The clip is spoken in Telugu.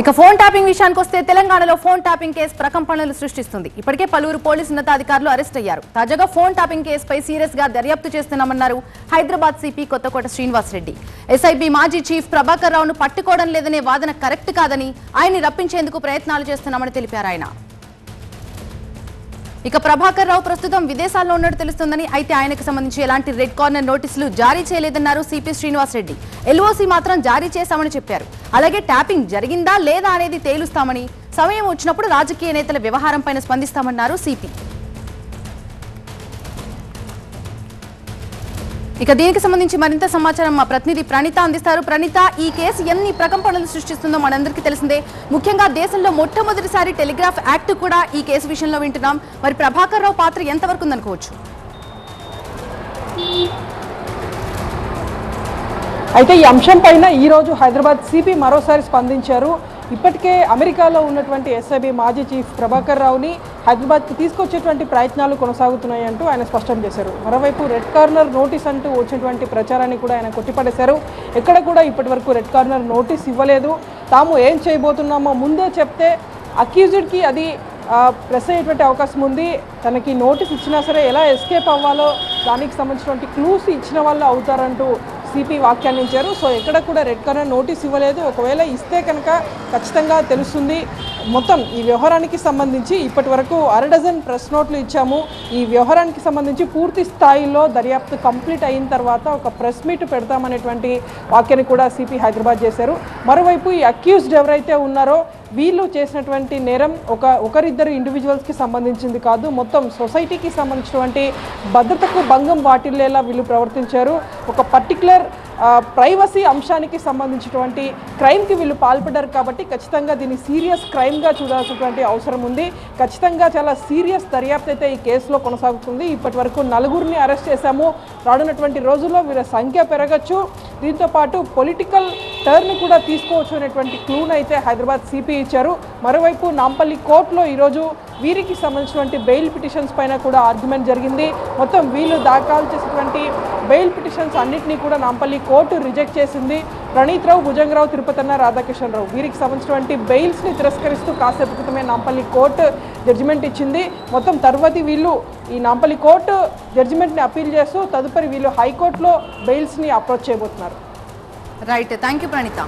ఇక ఫోన్ ట్యాపింగ్ విషయానికి వస్తే తెలంగాణలో ఫోన్ ట్యాపింగ్ కేసు ప్రకంపనలు సృష్టిస్తుంది. ఇప్పటికే పలువురు పోలీసు ఉన్నతాధికారులు అరెస్ట్ అయ్యారు. తాజాగా ఫోన్ ట్యాపింగ్ కేసుపై సీరియస్ గా దర్యాప్తు చేస్తున్నామన్నారు హైదరాబాద్ సిపి కొత్తకోట శ్రీనివాస్ రెడ్డి. ఎస్ఐబి మాజీ చీఫ్ ప్రభాకర్ రావును పట్టుకోవడం లేదనే వాదన కరెక్ట్ కాదని, ఆయన్ని రప్పించేందుకు ప్రయత్నాలు చేస్తున్నామని తెలిపారు ఆయన. ఇక ప్రభాకర్ రావు ప్రస్తుతం విదేశాల్లో ఉన్నట్టు తెలుస్తుందని, అయితే ఆయనకు సంబంధించి ఎలాంటి రెడ్ కార్నర్ నోటీసులు జారీ చేయలేదన్నారు సిపి శ్రీనివాస్ రెడ్డి. ఎల్ఓసి మాత్రం జారీ చేశామని చెప్పారు. అలాగే ట్యాపింగ్ జరిగిందా లేదా అనేది తేలుస్తామని, సమయం వచ్చినప్పుడు రాజకీయ నేతల వ్యవహారంపై స్పందిస్తామన్నారు సిపి. ఇక దీనికి సంబంధించి మరింత సమాచారం మా ప్రతినిధి ప్రణీత అందిస్తారు. ప్రణీత, ఈ కేసు ఎన్ని ప్రకంపనలు సృష్టిస్తుందో మనందరికీ తెలిసిందే. ముఖ్యంగా దేశంలో మొట్టమొదటిసారి టెలిగ్రాఫ్ యాక్ట్ కూడా ఈ కేసు విషయంలో వింటున్నాం. మరి ప్రభాకర్ రావు పాత్ర ఎంతవరకు ఉందనుకోవచ్చు? అయితే ఈ అంశం పైన ఈరోజు హైదరాబాద్ సిపి మరోసారి స్పందించారు. ఇప్పటికే అమెరికాలో ఉన్నటువంటి ఎస్ఐబి మాజీ చీఫ్ ప్రభాకర్ రావుని హైదరాబాద్కి తీసుకొచ్చేటువంటి ప్రయత్నాలు కొనసాగుతున్నాయి అంటూ ఆయన స్పష్టం చేశారు. మరోవైపు రెడ్ కార్నర్ నోటీస్ అంటూ వచ్చినటువంటి ప్రచారాన్ని కూడా ఆయన కొట్టిపడేశారు. ఎక్కడ కూడా ఇప్పటి వరకు రెడ్ కార్నర్ నోటీస్ ఇవ్వలేదు. తాము ఏం చేయబోతున్నామో ముందే చెప్తే అక్యూజ్డ్కి అది ప్రెస్ అయ్యేటువంటి అవకాశం ఉంది. తనకి నోటీస్ ఇచ్చినా సరే ఎలా ఎస్కేప్ అవ్వాలో దానికి సంబంధించినటువంటి క్లూస్ ఇచ్చిన వాళ్ళు అవుతారంటూ సిపి వ్యాఖ్యానించారు. సో ఎక్కడ కూడా రెడ్ కార్నర్ నోటీస్ ఇవ్వలేదు. ఒకవేళ ఇస్తే కనుక ఖచ్చితంగా తెలుస్తుంది. మొత్తం ఈ వ్యవహారానికి సంబంధించి ఇప్పటి వరకు 1 డజన్ ప్రెస్ నోట్లు ఇచ్చాము. ఈ వ్యవహారానికి సంబంధించి పూర్తి స్థాయిలో దర్యాప్తు కంప్లీట్ అయిన తర్వాత ఒక ప్రెస్ మీట్ పెడతామనేటువంటి వ్యాఖ్యని కూడా సిపి హైదరాబాద్ చేశారు. మరోవైపు ఈ అక్యూజ్డ్ ఎవరైతే ఉన్నారో వీళ్ళు చేసినటువంటి నేరం ఒకరిద్దరు ఇండివిజువల్స్కి సంబంధించింది కాదు, మొత్తం సొసైటీకి సంబంధించినటువంటి భద్రతకు భంగం వాటిల్లేలా వీళ్ళు ప్రవర్తించారు. ఒక పర్టికులర్ ప్రైవసీ అంశానికి సంబంధించినటువంటి క్రైమ్కి వీళ్ళు పాల్పడ్డారు. కాబట్టి ఖచ్చితంగా దీన్ని సీరియస్ క్రైమ్గా చూడాల్సినటువంటి అవసరం ఉంది. ఖచ్చితంగా చాలా సీరియస్ దర్యాప్తు అయితే ఈ కేసులో కొనసాగుతుంది. ఇప్పటి వరకు 4గురిని అరెస్ట్ చేశాము. రానున్నటువంటి రోజుల్లో వీళ్ళ సంఖ్య పెరగచ్చు. దీంతోపాటు పొలిటికల్ టర్న్ కూడా తీసుకోవచ్చు అనేటువంటి క్లూను అయితే హైదరాబాద్ సిపి ఇచ్చారు. మరోవైపు నాంపల్లి కోర్టులో ఈరోజు వీరికి సంబంధించినటువంటి బెయిల్ పిటిషన్స్ పైన కూడా ఆర్గ్యుమెంట్ జరిగింది. మొత్తం వీళ్ళు దాఖలు చేసినటువంటి బెయిల్ పిటిషన్స్ అన్నింటినీ కూడా నాంపల్లి కోర్టు రిజెక్ట్ చేసింది. ప్రణీత్ రావు, భుజంగరావు, తిరుపతన్న, రాధాకిషన్ రావు వీరికి సంబంధించినటువంటి బెయిల్స్ని తిరస్కరిస్తూ కాసేపు క్రితమే నాంపల్లి కోర్టు జడ్జిమెంట్ ఇచ్చింది. మొత్తం తర్వాతి వీళ్ళు ఈ నాంపల్లి కోర్టు జడ్జిమెంట్ని అప్పీల్ చేస్తూ తదుపరి వీళ్ళు హైకోర్టులో బెయిల్స్ని అప్రోచ్ చేయబోతున్నారు. Right, thank you Praneetha.